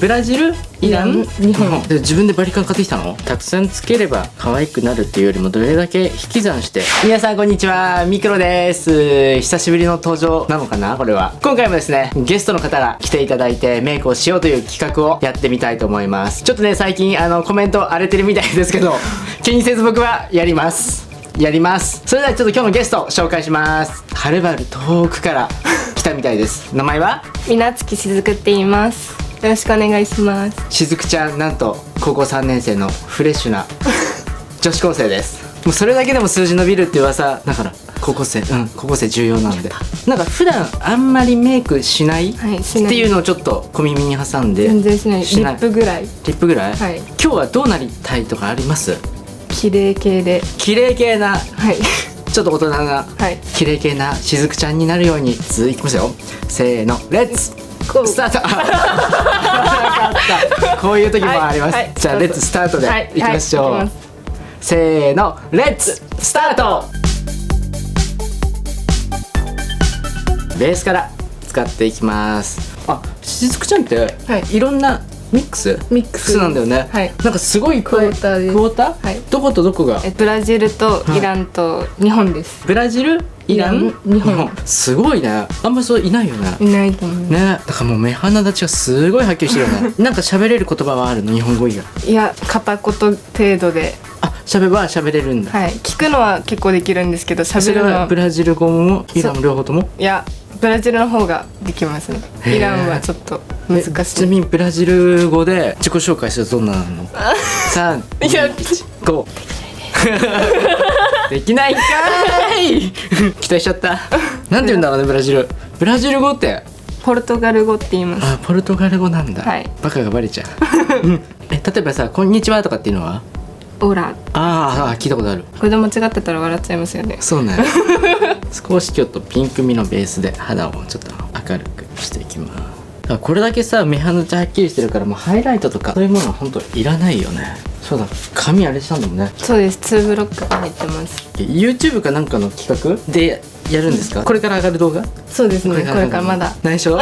ブラジル、イラン、日本で自分でバリカン買ってきたの？たくさんつければ可愛くなるっていうよりもどれだけ引き算して。皆さんこんにちは、ミクロです。久しぶりの登場なのかなこれは。今回もですね、ゲストの方が来ていただいてメイクをしようという企画をやってみたいと思います。ちょっとね、最近コメント荒れてるみたいですけど気にせず僕はやります。それではちょっと今日のゲスト紹介します。はるばる遠くから来たみたいです。名前はみなつきしずくって言います。よろしくお願いします。しずくちゃん、なんと高校3年生のフレッシュな女子高生です。もうそれだけでも数字伸びるって噂だから、高校生重要なんで。なんか普段あんまりメイクしない、はい、しないっていうのをちょっと小耳に挟んで。全然しない。リップぐらい。リップぐらい、はい。今日はどうなりたいとかあります？綺麗系で。綺麗系な、はい。ちょっと大人な、はい。綺麗系なしずくちゃんになるように。いきますよ、せーの、レッツスタート。こういう時もあります、はいはい、じゃあレッツスタートでいきましょう、はいはい、せーの、レッツスタート。ベースから使っていきます。しずくちゃんって、はい、いろんなミックスなんだよね。はい。なんかすごいクォーターです。クォーター？はい。どことどこが？ブラジルとイランと日本です。ブラジル、イラン、日本。すごいね。あんまそういないよね。いないと思う。ね、だからもう目鼻立ちがすごいはっきりしてるよね。なんか喋れる言葉はあるの？日本語以外。いや、片言程度で。喋れるんだ。はい。聞くのは結構できるんですけど、喋るのは。ブラジル語もイランも両方とも？いや、ブラジルの方ができますね。イランはちょっと難しい。ちなみにブラジル語で自己紹介するとどんなの？3、2、1、5。できないんかーい。期待しちゃった。なんて言うんだろうね、ブラジル語って。ポルトガル語って言います。ポルトガル語なんだ。はい。バカがバレちゃう。例えばさ、こんにちはとかっていうのは？オラ。聞いたことある。これで間違ってたら笑っちゃいますよね。そうね。少しちょっとピンクみのベースで肌をちょっと明るくしていきます。これだけさ、目鼻立ちはっきりしてるから、もうハイライトとかそういうものは本当いらないよね。そうだ、髪あれしたんだもんね。そうです、2ブロックが入ってます。 YouTube かなんかの企画でやるんですか？これから上がる動画？そうですね、これからまだ内緒。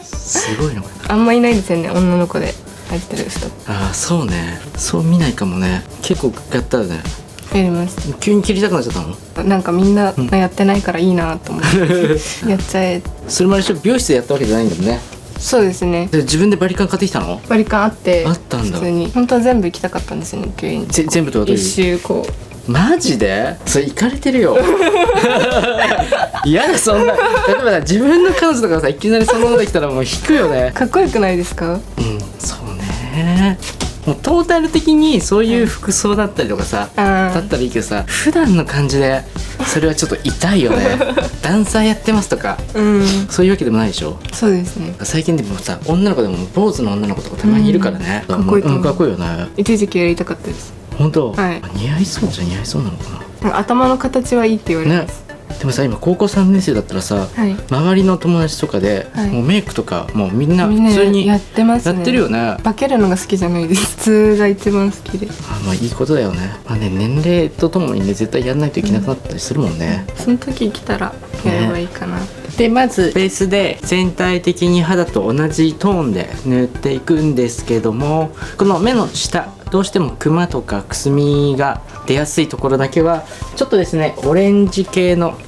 すごいなこれ。あんまいないですよね、女の子で入ってる人。そうね、そう見ないかもね。結構やったよね。やります。急に切りたくなっちゃったの？なんかみんなやってないからいいなと思ってやっちゃえ。それまで美容室でやったわけじゃないんだもんね。そうですね。で自分でバリカン買ってきたの？バリカンあったんだ。普通に本当は全部行きたかったんですよね、急に。全部とはどういう？一周こう。マジで？それイカれてるよ。嫌だ、そんな。例えばさ、自分の彼女とかさ、いきなりそんなのできたらもう引くよね。かっこよくないですか？そうね。もうトータル的にそういう服装だったりとかさ、だったらいいけどさ、普段の感じでそれはちょっと痛いよね。ダンサーやってますとか、そういうわけでもないでしょ。そうですね。最近でもさ、女の子でも坊主の女の子とかたまにいるからね。かっこいいと思う。かっこいいよね。一時期やりたかったです。本当？はい。似合いそうじゃ似合いそうなのかな。頭の形はいいって言われます。でもさ、今高校3年生だったらさ、周りの友達とかで、もうメイクとかもうみんな普通にやってますね。やってるよね。化けるのが好きじゃないです。普通が一番好きで。まあいいことだよね。年齢とともにね、絶対やらないといけなくなったりするもんね。その時来たらやればいいかな。でまずベースで全体的に肌と同じトーンで塗っていくんですけども、この目の下どうしてもクマとかくすみが出やすいところだけはちょっとですね、オレンジ系の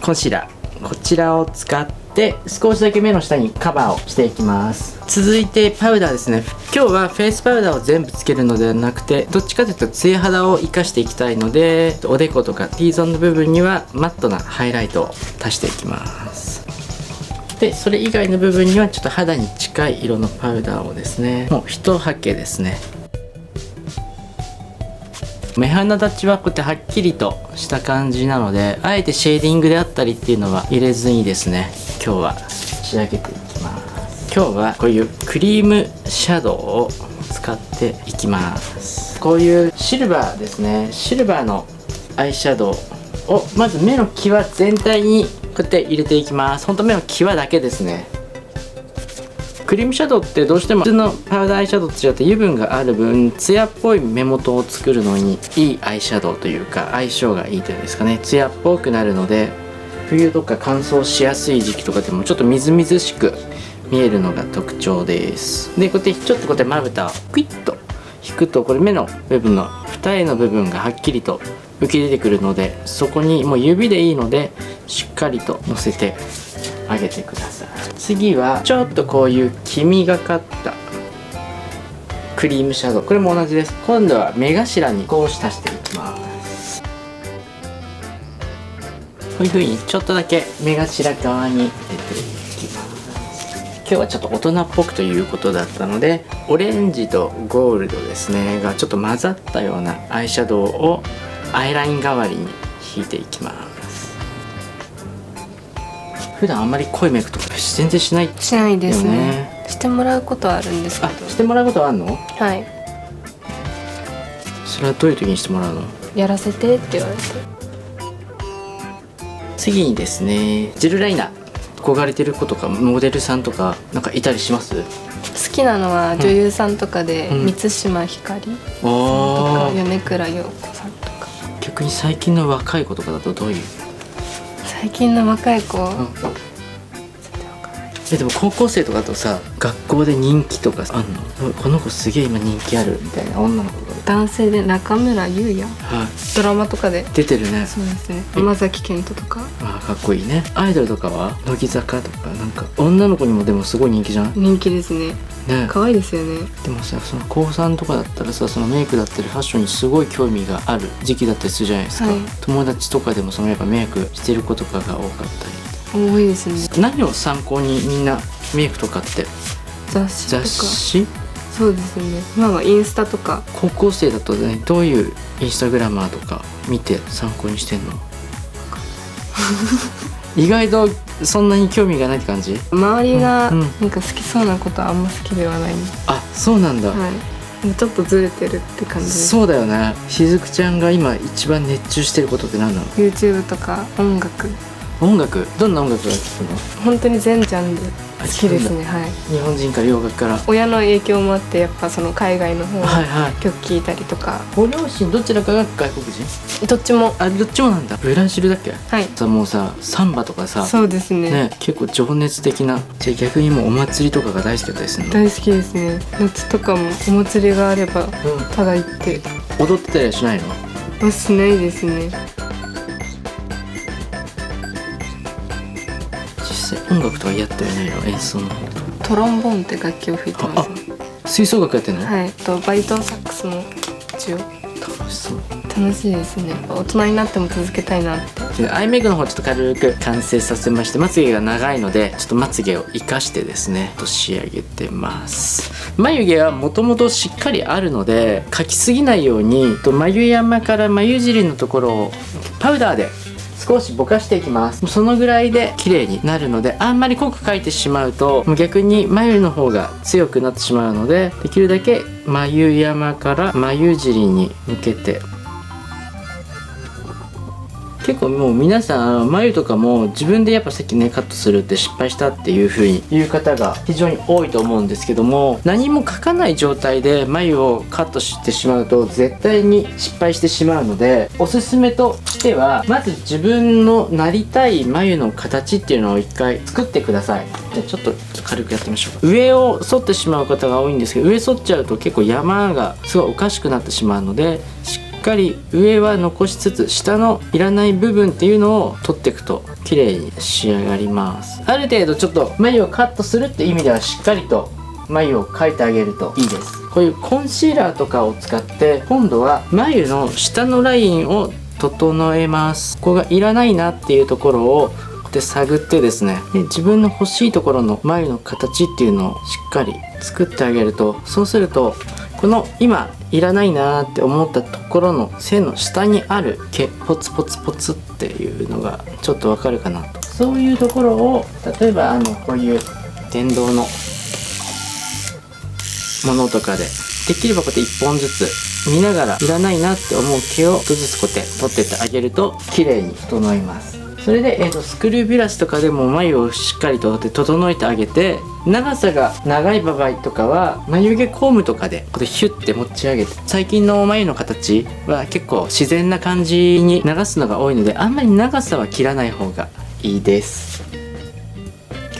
コンシーラー、こちらを使って少しだけ目の下にカバーをしていきます。続いてパウダーですね。今日はフェイスパウダーを全部つけるのではなくて、どっちかというとツヤ肌を生かしていきたいので、おでことか T ゾーンの部分にはマットなハイライトを足していきます。でそれ以外の部分にはちょっと肌に近い色のパウダーをですね、もう一はけですね。目鼻立ちはこうやってはっきりとした感じなので、あえてシェーディングであったりっていうのは入れずにですね、今日は仕上げていきます。今日はこういうクリームシャドウを使っていきます。こういうシルバーですね、シルバーのアイシャドウをまず目の際全体にこうやって入れていきます。ほんと目の際だけですね。クリームシャドウってどうしても普通のパウダーアイシャドウと違って油分がある分、ツヤっぽい目元を作るのにいいアイシャドウというか相性がいいというんですかね、ツヤっぽくなるので、冬とか乾燥しやすい時期とかでもちょっとみずみずしく見えるのが特徴です。でこうやってちょっとこうやってまぶたをクイッと引くと、これ目の部分の二重の部分がはっきりと浮き出てくるので、そこにもう指でいいのでしっかりとのせてあげてください。次はちょっとこういう黄みがかったクリームシャドウ、これも同じです。今度は目頭に少し足していきます。こういう風にちょっとだけ目頭側に出ていきます。今日はちょっと大人っぽくということだったので、オレンジとゴールドですねがちょっと混ざったようなアイシャドウをアイライン代わりに引いていきます。普段あんまり濃いメイクとか全然しないよね。しないですね。してもらうことはあるんですけど。してもらうことはあるの？はい。それはどういう時にしてもらうの？やらせてって言われて。次にですね、ジェルライナー憧れてる子とかモデルさんとかなんかいたりします？好きなのは女優さんとかで、うん満島ひかりとか米倉涼子さんとか。逆に最近の若い子とかだとどういう？最近の若い子、でも高校生とかだとさ、学校で人気とかあんの？この子すげえ今人気あるみたいな女の子が。男性で中村優也、はい、ドラマとかで出てるね。そうですね。山崎賢人とか。あ、かっこいいね。アイドルとかは乃木坂とか、なんか女の子にもでもすごい人気じゃん。人気ですね。ね、可愛いですよね。でもさ、その高3とかだったらさ、そのメイクだったりファッションにすごい興味がある時期だったりするじゃないですか、はい、友達とかでもそのやっぱメイクしてる子とかが多かったり。多いですね。何を参考にみんなメイクとかって？雑誌とか。雑誌？そうですね。今はインスタとか。高校生だとね、どういうインスタグラマーとか見て参考にしてんの？意外とそんなに興味がないって感じ？周りがうんなんか好きそうなことはあんま好きではないんで。あ、そうなんだ、はい。もうちょっとずれてるって感じです。そうだよね。しずくちゃんが今一番熱中してることって何なの？ YouTube とか音楽。音楽？どんな音楽が聴くの？本当に全ジャンル好きですね。はい。日本人から洋楽から。親の影響もあってやっぱその海外の方のはいはい。曲聴いたりとか。ご両親どちらかが外国人？どっちも。あ、どっちもなんだ。ブラジルだっけ？はい。さ、もうさ、サンバとかさ、そうですね。ね、結構情熱的な。じゃあ逆にもうお祭りとかが大好きだったりするの？大好きですね。夏とかもお祭りがあればただ行って踊ってたりはしないの？はしないですね。実際音楽とかやってはいないの？演奏の方とか。トロンボーンって楽器を吹いてます。吹奏楽やってんの？はい。とバリトンサックスも一応。楽しそう。楽しいですね。大人になっても続けたいなって。でアイメイクの方ちょっと軽く完成させまして、まつげが長いのでちょっとまつげを生かしてですねと仕上げてます。眉毛はもともとしっかりあるので描きすぎないように眉山から眉尻のところをパウダーで少しぼかしていきます。そのぐらいで綺麗になるので、あんまり濃く描いてしまうと逆に眉の方が強くなってしまうので、できるだけ眉山から眉尻に向けて。結構もう皆さん眉とかも自分でやっぱさっきねカットするって失敗したっていう風に言う方が非常に多いと思うんですけども、何も描かない状態で眉をカットしてしまうと絶対に失敗してしまうので、おすすめとしてはまず自分のなりたい眉の形っていうのを一回作ってください。じゃあちょっと軽くやってみましょうか。上を剃ってしまう方が多いんですけど、上剃っちゃうと結構山がすごいおかしくなってしまうので、しっかり上は残しつつ下のいらない部分っていうのを取っていくと綺麗に仕上がります。ある程度ちょっと眉をカットするって意味ではしっかりと眉を描いてあげるといいです。こういうコンシーラーとかを使って今度は眉の下のラインを整えます。ここがいらないなっていうところをで探ってですね、で自分の欲しいところの眉の形っていうのをしっかり作ってあげると、そうするとこの今いらないなーって思ったところの線の下にある毛ポツポツポツっていうのがちょっとわかるかなと。そういうところを例えばこういう電動のものとかでできればこうやって1本ずつ見ながらいらないなって思う毛を1つずつこうやって取ってってあげると綺麗に整います。それで、スクリューブラシとかでも眉をしっかりと整えてあげて、長さが長い場合とかは眉毛コームとかでこれヒュッて持ち上げて、最近の眉の形は結構自然な感じに流すのが多いので、あんまり長さは切らない方がいいです。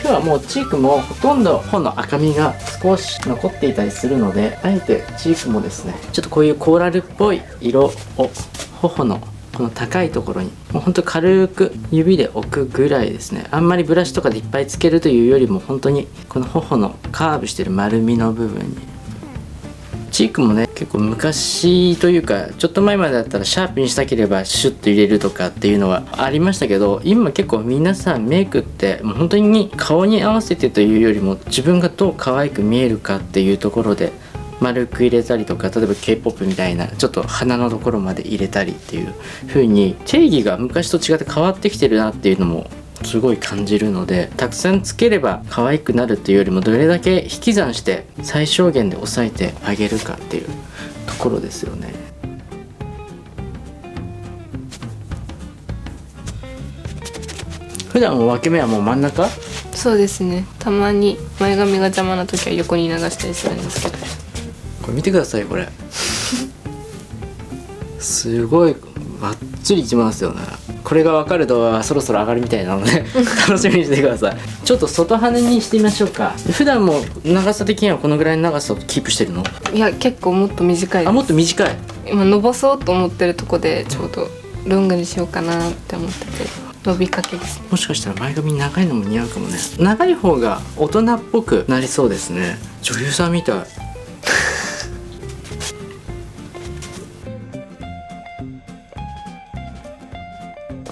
今日はもうチークもほとんど頬の赤みが少し残っていたりするので、あえてチークもですねちょっとこういうコーラルっぽい色を頬のこの高いところにもうほんと軽く指で置くぐらいですね。あんまりブラシとかでいっぱいつけるというよりも本当にこの頬のカーブしてる丸みの部分に。チークもね結構昔というかちょっと前までだったらシャープにしたければシュッと入れるとかっていうのはありましたけど、今結構皆さんメイクってもう本当に顔に合わせてというよりも自分がどう可愛く見えるかっていうところで丸く入れたりとか、例えば K-POP みたいなちょっと鼻のところまで入れたりっていう風に定義が昔と違って変わってきてるなっていうのもすごい感じるので、たくさんつければ可愛くなるっていうよりもどれだけ引き算して最小限で抑えてあげるかっていうところですよね。普段も分け目はもう真ん中？そうですね。たまに前髪が邪魔な時は横に流したりするんですけど。これ見てください、これすごいバッチリいきますよね。これが分かる動画がそろそろ上がるみたいなので楽しみにしてください。ちょっと外羽にしてみましょうか。普段も長さ的にはこのぐらいの長さをキープしてるの？いや結構もっと短いです。あ、もっと短い。今伸ばそうと思ってるとこでちょうどロングにしようかなって思ってて伸びかけですね。もしかしたら前髪長いのも似合うかもね。長い方が大人っぽくなりそうですね。女優さんみたい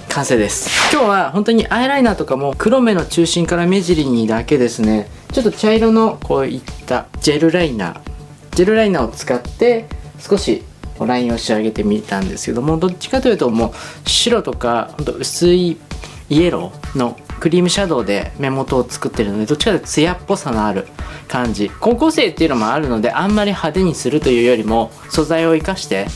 完成です。今日は本当にアイライナーとかも黒目の中心から目尻にだけですね、ちょっと茶色のこういったジェルライナーを使って少しラインを仕上げてみたんですけども、どっちかというともう白とかほんと薄いイエローのクリームシャドウで目元を作ってるので、どっちかというとツヤっぽさのある感じ。高校生っていうのもあるのであんまり派手にするというよりも素材を生かして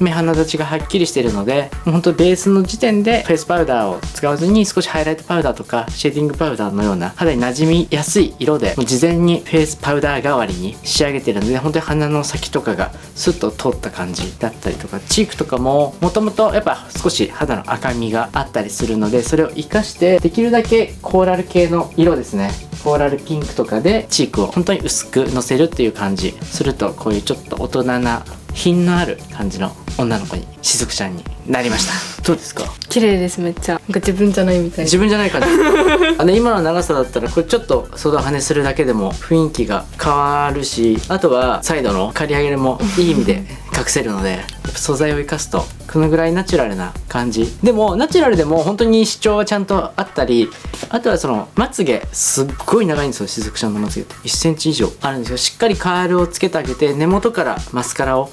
目鼻立ちがはっきりしてるので、本当ベースの時点でフェイスパウダーを使わずに少しハイライトパウダーとかシェーディングパウダーのような肌に馴染みやすい色でもう事前にフェイスパウダー代わりに仕上げてるので、本当に鼻の先とかがスッと通った感じだったりとか、チークとかももともとやっぱ少し肌の赤みがあったりするので、それを活かしてできるだけコーラル系の色ですね、コーラルピンクとかでチークを本当に薄くのせるっていう感じすると、こういうちょっと大人な品のある感じの女の子に、しずくちゃんになりました。どうですか？綺麗です。めっちゃなんか自分じゃないみたいな。自分じゃない感じ今の長さだったらこれちょっと外跳ねするだけでも雰囲気が変わるし、あとはサイドの刈り上げもいい意味で隠せるので素材を生かすとこのぐらいナチュラルな感じでも、ナチュラルでも本当に主張はちゃんとあったり、あとはそのまつげすっごい長いんですよ。しずくちゃんのまつげって1センチ以上あるんですよ。しっかりカールをつけてあげて、根元からマスカラを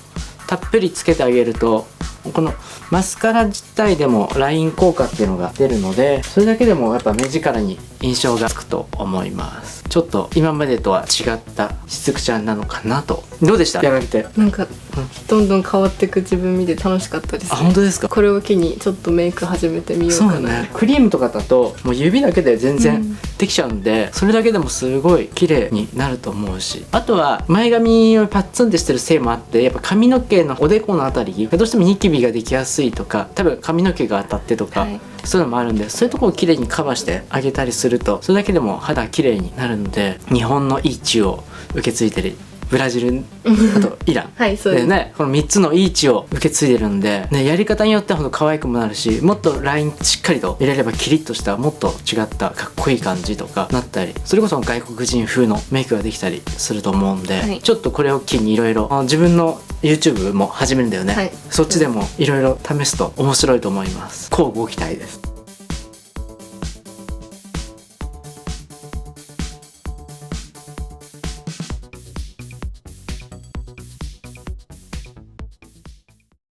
たっぷりつけてあげると、このマスカラ自体でもライン効果っていうのが出るので、それだけでもやっぱ目力に印象がつくと思います。ちょっと今までとは違ったしずくちゃんなのかなと。どうでした？やられて。なんかどんどん変わっていく自分見て楽しかったです、ね。あ、本当ですか？これを機にちょっとメイク始めてみようかな。そうね。クリームとかだともう指だけで全然できちゃうんで、それだけでもすごい綺麗になると思うし、あとは前髪をパッツンってしてるせいもあって、やっぱ髪の毛のおでこのあたりがどうしてもニキビができやすいとか、多分髪の毛が当たってとか、はい、そういうのもあるんで、そういうところを綺麗にカバーしてあげたりすると、それだけでも肌綺麗になるので、日本のいい血を受け継いでるブラジル、あとイランはい、そうですね、この3つのいい血を受け継いでるんで、ね、やり方によってはほんと可愛くもなるし、もっとラインしっかりと入れればキリッとしたもっと違ったかっこいい感じとかなったり、それこそ外国人風のメイクができたりすると思うんで、はい、ちょっとこれを機にいろいろ自分の YouTube も始めるんだよね、はい、そっちでもいろいろ試すと面白いと思います。乞うご期待です。